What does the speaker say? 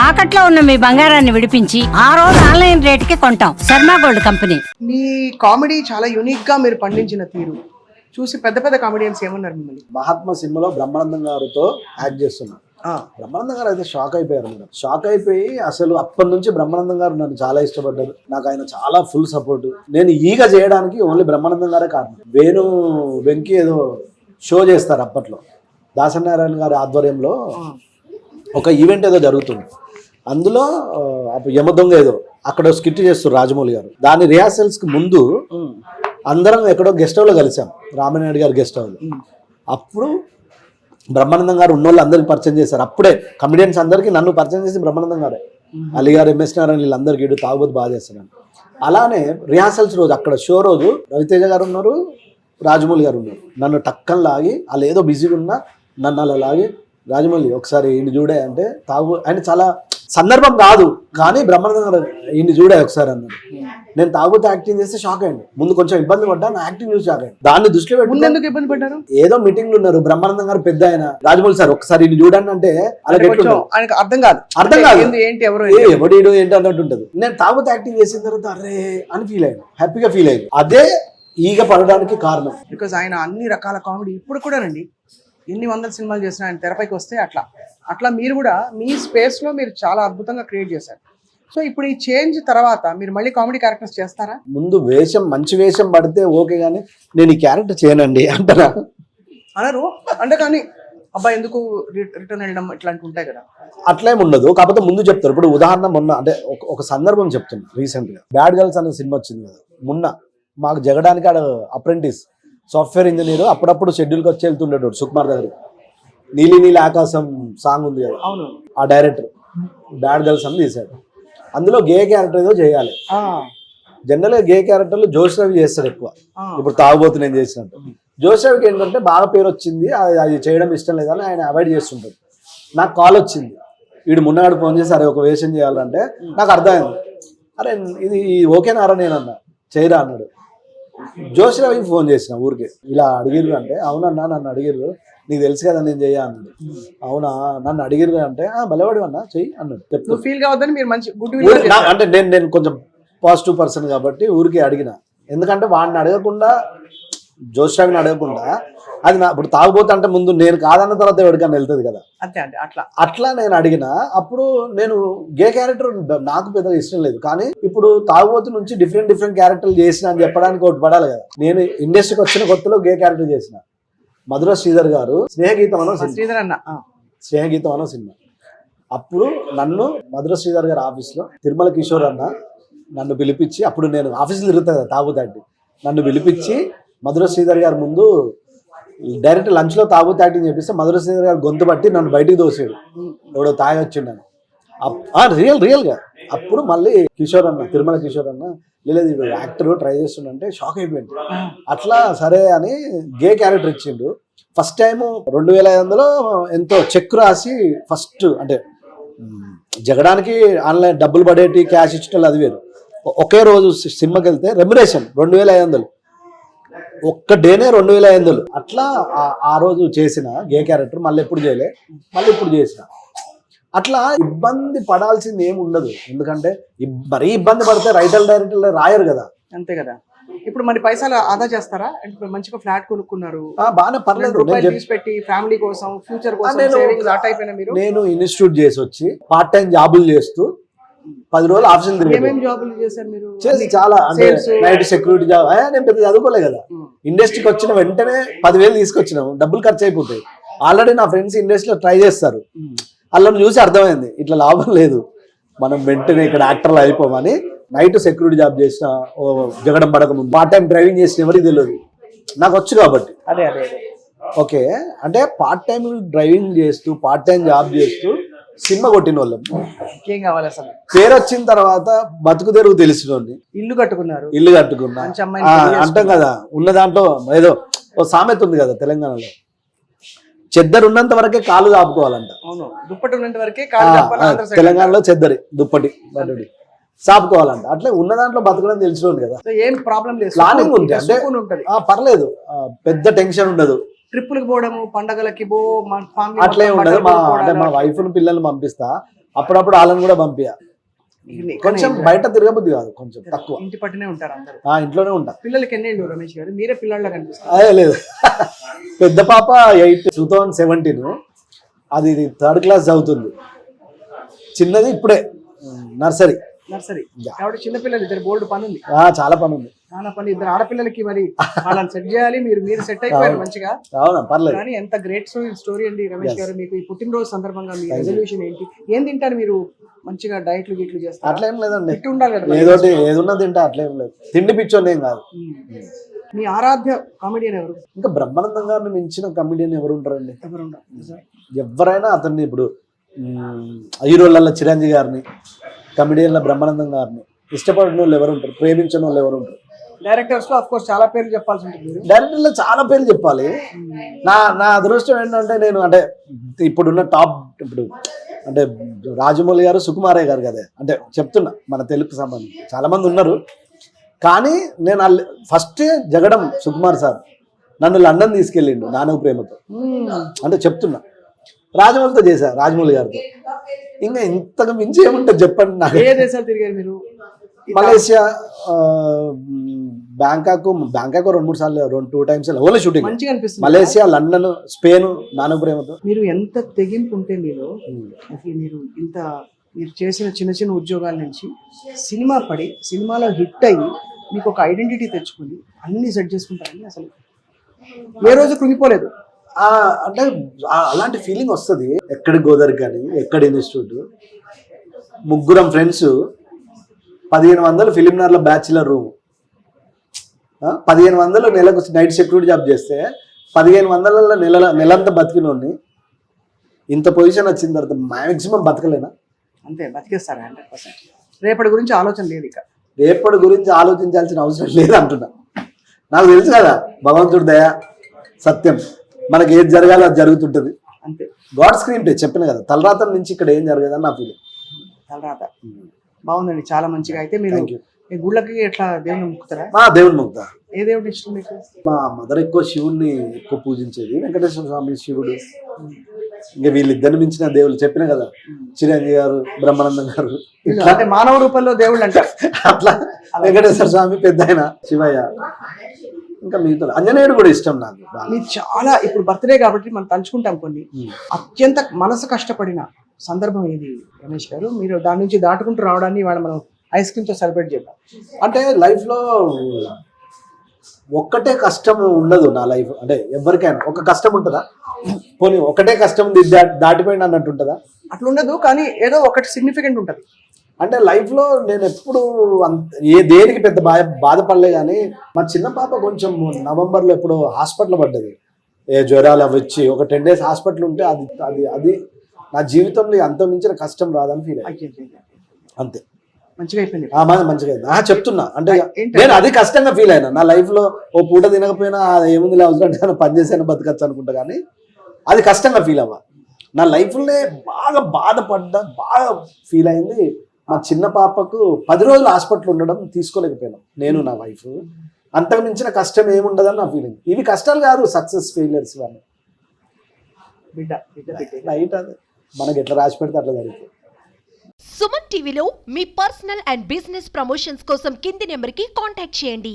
తాకట్లో ఉన్న మీ బంగారాన్ని విడిపించి ఆ రోజు ఆన్లైన్ రేటుకి కొంటాం. Sharma gold company. మీ కామెడీ చాలా యూనిక్ గా మీరు పండించిన తీరు చూసి పెద్ద పెద్ద కామెడియన్స్ ఏమన్నారు మిమ్మల్ని? మహాత్మా సినిమాలో బ్రహ్మానందం గారితో యాక్ట్ చేస్తున్నా. బ్రహ్మానందం గారు అయితే షాక్ అయిపోయారు మేడం. షాక్ అయిపోయి అసలు అప్పటి నుంచి బ్రహ్మానందం గారు నన్ను చాలా ఇష్టపడ్డారు. నాకు ఆయన చాలా ఫుల్ సపోర్ట్. నేను ఈగ చేయడానికి ఓన్లీ బ్రహ్మానందం గారే కారణం. వెంకీ ఏదో షో చేస్తారు అప్పట్లో, దాసనారాయణ గారి ఆధ్వర్యంలో ఒక ఈవెంట్ ఏదో జరుగుతుంది. అందులో యమదొంగ ఏదో అక్కడ స్కిట్ చేస్తారు రాజమౌళి గారు. దాని రిహార్సల్స్ కి ముందు అందరం ఎక్కడో గెస్ట్ హౌస్ లో కలిసాం, రామనాయుడు గారు గెస్ట్ హౌస్. అప్పుడు బ్రహ్మానందం గారు ఉన్నోళ్ళు అందరికి పరిచయం చేశారు. అప్పుడే కమెడియన్స్ అందరికీ నన్ను పరిచయం చేసి బ్రహ్మానందం గారే. అలీ గారు, ఎంఎస్ నారాయణ వీళ్ళందరికీ ఇటు తాగుబోతు బాగా చేస్తున్నాను. అలానే రిహార్సల్స్ రోజు అక్కడ షో రోజు రవితేజ గారు ఉన్నారు, రాజమౌళి గారు ఉన్నారు. నన్ను టక్కన లాగి వాళ్ళు ఏదో బిజీగా ఉన్నా నన్ను అలా లాగి, రాజమౌళి ఒకసారి ఈయన చూడే అంటే ఆయన చాలా సందర్భం కాదు కానీ బ్రహ్మానందం గారు ఈయన చూడే ఒకసారి అన్నాడు. నేను తాగుతూ యాక్టింగ్ చేస్తే షాక్ అయ్యండి. ముందు కొంచెం ఇబ్బంది పడ్డా, నా యాక్టింగ్ చూసి షాక్ అయ్యండి. దాన్ని దృష్టిలో పెట్టి ఎందుకు ఇబ్బంది పడ్డారు? ఏదో మీటింగ్లు ఉన్నారు, బ్రహ్మానందం గారు పెద్ద ఆయన, రాజమౌళి సార్ ఒకసారి ఈయన చూడండి అంటే ఆయనకు అర్థం కాదు ఏంటి ఎవడు ఏంటి అన్నట్టు ఉంటది. నేను తాగుతూ యాక్టింగ్ చేసిన తర్వాత అరే అని ఫీల్ అయ్యాను, హ్యాపీగా ఫీల్ అయ్యాను. అదే ఈగ పడడానికి కారణం. బికాజ్ ఆయన అన్ని రకాల కామెడీ ఇప్పుడు కూడా రండి ఎన్ని వందల సినిమాలు చేసిన ఆయన తెరపైకి వస్తే అట్లా మీరు కూడా మీ స్పేస్ లో మీరు చాలా అద్భుతంగా క్రియేట్ చేశారు. సో ఇప్పుడు ఈ చేంజ్ తర్వాత మీరు మళ్ళీ కామెడీ క్యారెక్టర్స్ చేస్తారా? ముందు మంచి వేషం పడితే ఓకే, కానీ నేను ఈ క్యారెక్టర్ చేయనండి అంటారా అనరు అంటే. కానీ అబ్బాయి ఎందుకు రిటర్న్ వెళ్ళడం ఇట్లాంటి ఉంటాయి కదా, అట్లేం ఉండదు. కాకపోతే ముందు చెప్తారు. ఇప్పుడు ఉదాహరణ మొన్న అంటే ఒక సందర్భం చెప్తున్నా. రీసెంట్ గా బ్యాడ్ గర్ల్స్ అనే సినిమా వచ్చింది కదా మొన్న. మాకు జగడానికి ఆడ అప్రెంటిస్ సాఫ్ట్వేర్ ఇంజనీర్ అప్పుడప్పుడు షెడ్యూల్కి వచ్చి వెళ్తుండేటోడు సుకుమార్ దగ్గర. నీలి నీలి ఆకాశం సాంగ్ ఉంది కదా, అవును, ఆ డైరెక్టర్ బ్యాడ్ గర్ల్స్ అని తీశాడు. అందులో గే క్యారెక్టర్ ఏదో చేయాలి. జనరల్గా గే క్యారెక్టర్లు జోష్ రవి చేస్తాడు ఎక్కువ. ఇప్పుడు తాగుబోతు నేను చేసినట్టు. జోష్ రవికి ఏంటంటే బాగా పేరు వచ్చింది, అది చేయడం ఇష్టం లేదని ఆయన అవాయిడ్ చేస్తుంటాడు. నాకు కాల్ వచ్చింది, వీడు మున్నాడు ఫోన్ చేసి అరే ఒక వేషం చేయాలంటే నాకు అర్థమైంది. అరే ఇది ఓకేనారా నేను అన్నా, చేయరా అన్నాడు. జోష్ రవికి ఫోన్ చేసిన ఊరికి, ఇలా అడిగిర్రు అంటే అవునన్నా నన్ను అడిగిర్రు, నీకు తెలుసు కదా నేను చెయ్య అన్నాడు. అవునా నన్ను అడిగిర్రు అంటే బలవాడు అన్నా చెయ్యి అన్నాడు. చెప్తూ ఫీల్ కావద్దని మీరు మంచి అంటే నేను కొంచెం పాజిటివ్ పర్సన్ కాబట్టి ఊరికి అడిగిన. ఎందుకంటే వాడిని అడగకుండా, జోష్ రవిని అడగకుండా, అది నా ఇప్పుడు తాగుబోతు అంటే ముందు నేను కాదన్న తర్వాత ఎవరికన్నా వెళ్తుంది కదా, అంతే అండి. అట్లా నేను అడిగిన. అప్పుడు నేను గే క్యారెక్టర్ నాకు పెద్దగా ఇష్టం లేదు, కానీ ఇప్పుడు తాగుబోతు నుంచి డిఫరెంట్ క్యారెక్టర్లు చేసిన అని చెప్పడానికి ఒకటి పడాలి కదా. నేను ఇండస్ట్రీకి వచ్చిన కొత్తలో గే క్యారెక్టర్ చేసిన. మధుర శ్రీధర్ గారు స్నేహగీతం అనో సినిమా. అప్పుడు నన్ను మధుర శ్రీధర్ గారి ఆఫీస్లో తిరుమల కిషోర్ అన్న నన్ను పిలిపించి, అప్పుడు నేను ఆఫీసులో తిరుగుతా కదా తాగుతాంటి, నన్ను పిలిపించి మధుర శ్రీధర్ గారి ముందు డైరెక్ట్ లంచ్లో తాగుతూ యాక్టింగ్ చేపిస్తే మధుర శ్రీధర్ గారు గొంతు బట్టి నన్ను బయటికి దోసాడు. ఎవడో తాగి వచ్చిండను రియల్గా. అప్పుడు మళ్ళీ కిషోర్ అన్న, తిరుమల కిషోర్ అన్న, లేదు ఇప్పుడు యాక్టర్ ట్రై చేస్తుండే షాక్ అయిపోయింది. అట్లా సరే అని గే క్యారెక్టర్ ఇచ్చిండు. ఫస్ట్ టైం 2500 ఎంతో చెక్ రాసి ఫస్ట్ అంటే జగడానికి ఆన్లైన్ డబ్బులు పడేటి క్యాష్ ఇచ్చేటోళ్ళు అది వేరు. ఒకే రోజు సినిమాకి వెళ్తే రెమ్యురేషన్ 2500, ఒక్క డేనే 2500. అట్లా ఆ రోజు చేసిన గే క్యారెక్టర్ మళ్ళీ ఎప్పుడు చేయలే, మళ్ళీ ఇప్పుడు చేసిన. అట్లా ఇబ్బంది పడాల్సింది ఏమి ఉండదు. ఎందుకంటే మరీ ఇబ్బంది పడితే డైరెక్టర్లు రాయరు కదా. అంతే కదా. ఇప్పుడు మరి పైసలు ఆదా చేస్తారా? మంచిగా ఫ్లాట్ కొనుక్కున్నారు, బాగానే పర్లేదు, పెట్టి ఫ్యామిలీ కోసం ఫ్యూచర్ కోసం సేవింగ్స్ ఆ టైప్ అయినా మీరు? నేను ఇన్స్టిట్యూట్ చేసి వచ్చి పార్ట్ టైం జాబులు చేస్తూ 10 రోజులు ఆఫీసులు తిరిగి. ఏమేమి జాబులు చేశారు మీరు? చేసి చాలా, అంటే నైట్ సెక్యూరిటీ జాబ్. నేను పెద్ద చదువుకోలే కదా. ఇండస్ట్రీకి వచ్చిన వెంటనే 10,000 తీసుకొచ్చినాము, డబ్బులు ఖర్చు అయిపోతాయి. ఆల్రెడీ నా ఫ్రెండ్స్ ఇండస్ట్రీలో ట్రై చేస్తారు, వాళ్ళని చూసి అర్థమైంది ఇట్లా లాభం లేదు, మనం వెంటనే ఇక్కడ యాక్టర్లు అయిపోమని నైట్ సెక్యూరిటీ జాబ్ చేసిన, జగడం పడక ముందు పార్ట్ టైం డ్రైవింగ్ చేసిన ఎవరికి తెలియదు, నాకు వచ్చు కాబట్టి. అదే ఓకే, అంటే పార్ట్ టైం డ్రైవింగ్ చేస్తూ పార్ట్ టైం జాబ్ చేస్తూ సినిమా కొట్టిన వాళ్ళం. ఏం కావాలి అసలు? పేరు వచ్చిన తర్వాత బతుకు తెరుగు తెలిసిన వాళ్ళని. ఇల్లు కట్టుకున్నారు, ఇల్లు కట్టుకున్నా అంటాం కదా. ఉన్న దాంట్లో ఏదో ఓ సామెత ఉంది కదా తెలంగాణలో, చెద్దరు ఉన్నంత వరకే కాలు చాపుకోవాలంట. దుప్పటి ఉన్నంత వరకే తెలంగాణలో చెద్దరి దుప్పటి చాపుకోవాలంట. అట్లా ఉన్న దాంట్లో బతకడం తెలిసినోడు కదా. ఏం ప్రాబ్లం లేదు, ప్లానింగ్ ఉంది అంటే పర్లేదు, పెద్ద టెన్షన్ ఉండదు. ట్రిప్పులకు పోవడము, పండగలకి అట్లే ఉండదు. అంటే మా వైఫ్ పిల్లల్ని పంపిస్తా, అప్పుడప్పుడు వాళ్ళని కూడా పంపియా. కొంచెం బయట తిరగబుద్ది కాదు, కొంచెం తక్కువ. ఇంటి పట్టునే ఉంటారు అందరూ. ఇంట్లోనే ఉంటా. పిల్లలకి ఎన్నేళ్ళు రమేష్ గారు? మీరే పిల్లల్లా కనిపిస్తారు. అదే లేదు, పెద్ద పాప 2017, అది 3rd క్లాస్ చదువుతుంది. చిన్నది ఇప్పుడే నర్సరీ. కాబట్టి చిన్నపిల్లలు ఇద్దరు, బోల్డ్ పని ఉంది, చాలా పని ఉంది. చాలా పని. ఇద్దరు ఆడపిల్లలకి మరి వాళ్ళని సెట్ చేయాలి. మీరు సెట్ అయిపోయారు మంచిగా. అవునా, పర్లేదు. కానీ ఎంత గ్రేట్ స్టోరీ అండి రమేష్ గారు. మీకు ఈ పుట్టినరోజు సందర్భంగా మీ రెజల్యూషన్ ఏంటి? ఏం తింటారు మీరు? మంచిగా డైట్లు గిట్లు చేస్తారు? అట్లా ఏం లేదండి, తిట్టు ఉండాలి కదా, ఏదున్నా తింటా, అట్లా ఏం లేదు. తిండి పిచ్చోని ఏం కాదు. మీ ఆరాధ్య కామెడియన్ ఎవరు? ఇంకా బ్రహ్మానందం గారిని మించిన కామెడియన్ ఎవరు ఉంటారండి? ఎవరు ఉండరు. ఎవరైనా అతన్ని ఇప్పుడు హీరోలలో చిరంజీవి గారిని, కమెడియన్ల బ్రహ్మానందం గారిని ఇష్టపడిన వాళ్ళు ఎవరు ఉంటారు? ప్రేమించిన వాళ్ళు ఎవరు ఉంటారు? డైరెక్టర్స్ లో ఆఫ్ కోర్స్ చాలా పేర్లు చెప్పాల్సి ఉంటుంది. డైరెక్టర్లో చాలా పేర్లు చెప్పాలి. నా అదృష్టం ఏంటంటే నేను అంటే ఇప్పుడున్న టాప్, ఇప్పుడు అంటే రాజమౌళి గారు, సుకుమారయ్య గారు కదా, అంటే చెప్తున్నా మన తెలుగుకు సంబంధించి చాలా మంది ఉన్నారు. కానీ నేను ఫస్ట్ జగడం సుకుమార్ సార్ నన్ను లండన్ తీసుకెళ్ళిండు నానవ ప్రేమతో. అంటే చెప్తున్నా, రాజమౌళితో చేశా, రాజమౌళి గారితో. ఇంకా ఇంతకు మించి ఏముంటుంది చెప్పండి నాకు. ఏ దేశాలు తిరిగారు మీరు? మలేషియా, బ్యాంకాక్ 2-3 సార్లు, 2 times ఓన్లీ షూటింగ్. మంచిగా అనిపిస్తుంది. మలేషియా, లండన్, స్పెయిన్ నానవ ప్రేమతో. మీరు ఎంత తెగింపు ఉంటే మీరు అసలు మీరు చేసిన చిన్న చిన్న ఉద్యోగాల నుంచి సినిమా పడి, సినిమాలో హిట్ అయ్యి మీకు ఒక ఐడెంటిటీ తెచ్చుకుని అన్ని సెట్ చేసుకుంటారని అసలు ఏ రోజు కృంగిపోలేదు. అంటే అలాంటి ఫీలింగ్ వస్తుంది. ఎక్కడి గోదావరి కానీ, ఎక్కడి ఇన్స్టిట్యూట్, 3 ఫ్రెండ్స్, 1500 ఫిలింనగర్లో బ్యాచిలర్ రూమ్, 1500 నెలకు నైట్ సెక్యూరిటీ జాబ్ చేస్తే 1500 నెలంతా బతికినోడిని ఇంత పొజిషన్ వచ్చిన తర్వాత మ్యాక్సిమం బతకలేనా? అంతే, బతికేస్తారు 100%. రేపటి గురించి ఆలోచన లేదు. ఇక రేపటి గురించి ఆలోచించాల్సిన అవసరం లేదు అంటున్నా. నాకు తెలుసు కదా, భగవంతుడి దయ సత్యం, మనకి ఏది జరగాలో అది జరుగుతుంటది. అంతే, గాడ్ స్క్రీన్ ప్లే. చెప్పిన కదా, తలరాత నుంచి ఇక్కడ ఏం జరగదని నా ఫీలింగ్. తలరాత బాగుందండి, చాలా మంచిగా. అయితే మీరు మీ గుళ్ళకి ఎట్లా దేవుని మొక్కుతారా? దేవుని మొక్కుతా. ఏ దేవుడు ఇష్టం మీకు? మా మదర్ ఎక్కువ శివుడిని ఎక్కువ పూజించేది, వెంకటేశ్వర స్వామి, శివుడు. ఇంకా వీళ్ళిద్దరిని మించిన దేవుళ్ళు చెప్పిన కదా, చిరంజీవి గారు, బ్రహ్మానందం గారు, అంటే మానవ రూపంలో దేవుళ్ళు అంటారు. అట్లా వెంకటేశ్వర స్వామి పెద్ద ఆయన, శివయ్య, ఇంకా మిగతా ఆంజనేయుడు కూడా ఇష్టం నాకు. మీరు చాలా ఇప్పుడు బర్త్డే కాబట్టి మనం తలుచుకుంటాం కొన్ని. అత్యంత మనసు కష్టపడిన సందర్భం ఏది రమేష్ గారు? మీరు దాని నుంచి దాటుకుంటూ రావడాన్ని ఇవాళ మనం ఐస్ క్రీమ్తో సెలబ్రేట్ చేద్దాం. అంటే లైఫ్లో ఒక్కటే కష్టం ఉండదు. నా లైఫ్ అంటే ఎవరికైనా ఒక కష్టం ఉంటుందా? పోనీ ఒకటే కష్టం దాటిపోయింది అన్నట్టు ఉంటుందా? అట్లా ఉండదు, కానీ ఏదో ఒకటి సిగ్నిఫికెంట్ ఉంటుంది. అంటే లైఫ్లో నేను ఎప్పుడు దేనికి పెద్ద బాధపడలే. కానీ మా చిన్న పాప కొంచెం నవంబర్లో ఎప్పుడు హాస్పిటల్ పడ్డది, జ్వరాలు అవి వచ్చి ఒక 10 days హాస్పిటల్ ఉంటే అది నా జీవితంలో అంత మించిన కష్టం రాదని ఫీల్ అయ్యింది. అంతే, మంచిగా అయిపోయింది. మంచిగా అయింది. చెప్తున్నా అంటే నేను అది కష్టంగా ఫీల్ అయినా. నా లైఫ్లో ఓ పూట తినకపోయినా ఏముంది అవసరం పని చేసాను బతకచ్చు అనుకుంటా, కానీ అది కష్టంగా ఫీల్ అవ్వ. నా లైఫ్లోనే బాగా బాగా ఫీల్ అయింది. మా చిన్న పాపకు 10 రోజులు హాస్పిటల్ ఉండడం తీసుకోలేకపోయినాం నేను, నా వైఫ్. అంతకు మించిన కష్టం ఏముండదని నా ఫీలింగ్. ఇవి కష్టాలు కాదు, సక్సెస్ ఫెయిలియర్స్ ఇవన్నీ. రైట్, అది మనకి ఎట్లా రాసి పెడితే అట్లా జరుగుతుంది. సుమన్ టీవీలో మీ పర్సనల్ అండ్ బిజినెస్ ప్రమోషన్స్ కోసం కింది నెంబర్కి కాంటాక్ట్ చేయండి.